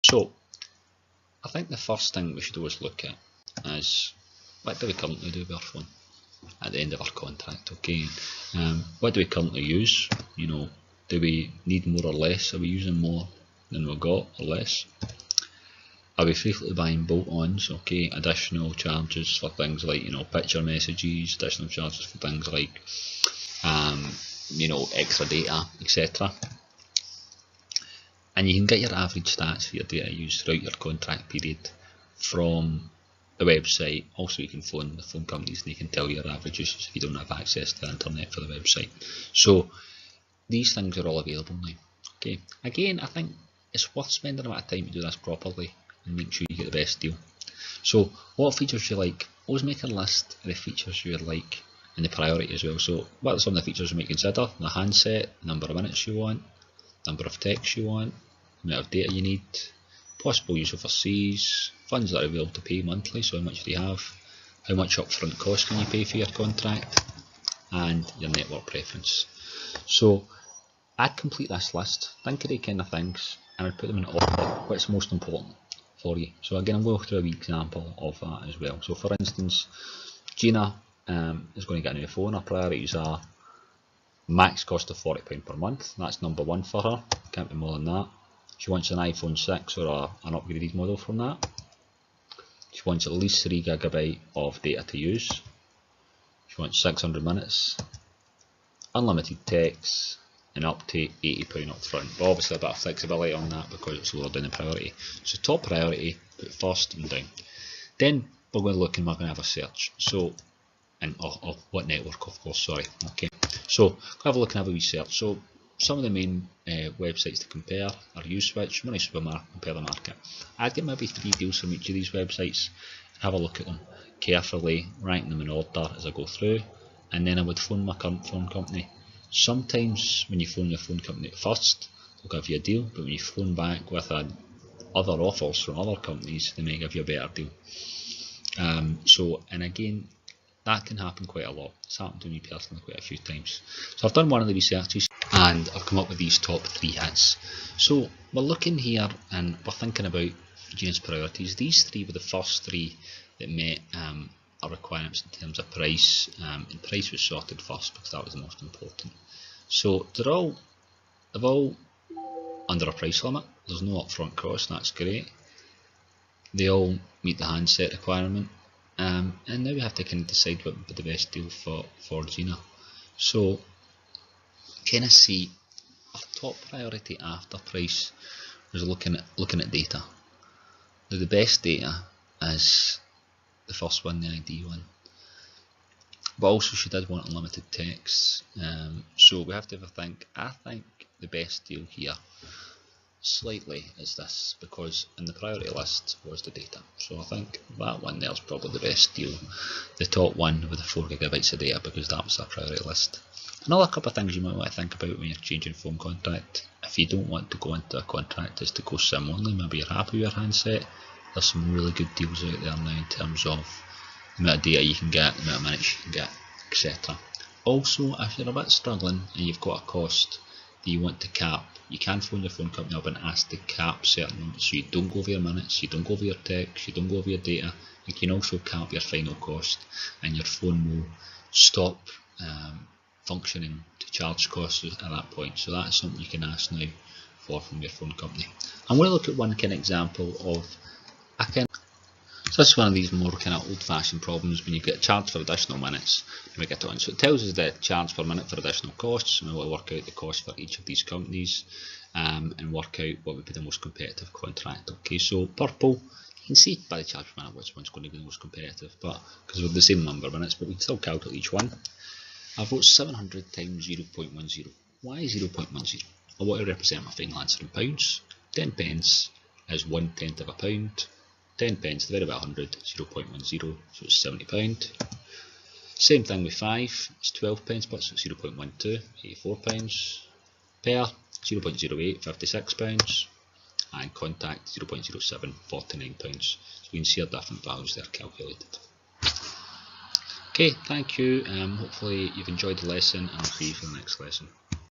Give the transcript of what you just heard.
So I think the first thing we should always look at is, what do we currently do with our phone at the end of our contract? Okay, what do we currently use? You know, do we need more or less? Are we using more than we've got or less? Are we frequently buying bolt-ons? Okay, additional charges for things like, you know, picture messages, additional charges for things like, you know, extra data, etc. And you can get your average stats for your data used throughout your contract period from the website. Also, you can phone the phone companies and they can tell you your average usage if you don't have access to the internet for the website. So these things are all available now. Okay, again, I think it's worth spending a bit of time to do this properly and make sure you get the best deal. So what features you like? Always make a list of the features you like and the priority as well. So what are some of the features you might consider? The handset, the number of minutes you want, number of texts you want, the amount of data you need, possible use overseas, funds that are available to pay monthly, so how much do you have, how much upfront cost can you pay for your contract, and your network preference. So I'd complete this list, think of the kind of things, and I'd put them in order, what's most important for you. So again, I'm going to go through a wee example of that as well. So for instance, Gina is going to get a new phone. Her priorities are max cost of £40 per month. That's number one for her. Can't be more than that. She wants an iPhone 6 or an upgraded model from that. She wants at least 3 GB of data to use. She wants 600 minutes, unlimited text, and up to £80 up front. But obviously a bit of flexibility on that because it's lower down the priority. So top priority, put first and down. Then we're going to look and we're going to have a search. So, and what network, of course, sorry. Okay, so have a look and have a wee search. So some of the main websites to compare are Uswitch, Money Supermarket, Compare the Market. I'd get maybe 3 deals from each of these websites and have a look at them carefully, rank them in order as I go through, and then I would phone my current phone company. Sometimes when you phone your phone company at first, they'll give you a deal, but when you phone back with other offers from other companies, they may give you a better deal. And again, that can happen quite a lot. It's happened to me personally quite a few times. So I've done one of the researches and I've come up with these top 3 hits. So we're looking here and we're thinking about Gina's priorities. These 3 were the first 3 that met our requirements in terms of price, and price was sorted first because that was the most important. So they're all under a price limit. There's no upfront cost, that's great. They all meet the handset requirement, and now we have to kind of decide what would be the best deal for Gina. So kind of see our top priority after price was looking at data. Now the best data is the first one, the ID one, but also she did want unlimited text. So we have to have a think. I think the best deal here slightly is this, because in the priority list was the data. So I think that one there is probably the best deal, the top one with the 4 GB of data, because that was the priority list. Another couple of things you might want to think about when you're changing phone contract, if you don't want to go into a contract, is to go SIM only. Maybe you're happy with your handset. There's some really good deals out there now in terms of the amount of data you can get, the amount of minutes you can get, etc. Also, if you're a bit struggling and you've got a cost that you want to cap, you can phone your phone company up and ask to cap certain numbers, so you don't go over your minutes, you don't go over your text, you don't go over your data. You can also cap your final cost, and your phone will stop functioning to charge costs at that point. So that's something you can ask now from your phone company. I'm going to look at one kind of example of so this is one of these more kind of old-fashioned problems when you get charged for additional minutes. And we get on. So it tells us the charge per minute for additional costs, and we'll work out the cost for each of these companies, and work out what would be the most competitive contract. Okay, so purple, you can see by the charge per minute which one's going to be the most competitive, but because we're the same number of minutes, but we can still calculate each one. I've got 700 times 0.10. Why 0.10? I want to represent my final answer in pounds. 10 pence is 1/10 of a pound. 10 pence divided by 100, 0.10, so it's £70. Same thing with 5, it's 12 pence, but it's 0.12, £84. Per, 0.08, £56. And contact, 0.07, £49. So you can see our different values there calculated. Okay, thank you. Hopefully you've enjoyed the lesson, and I'll see you for the next lesson.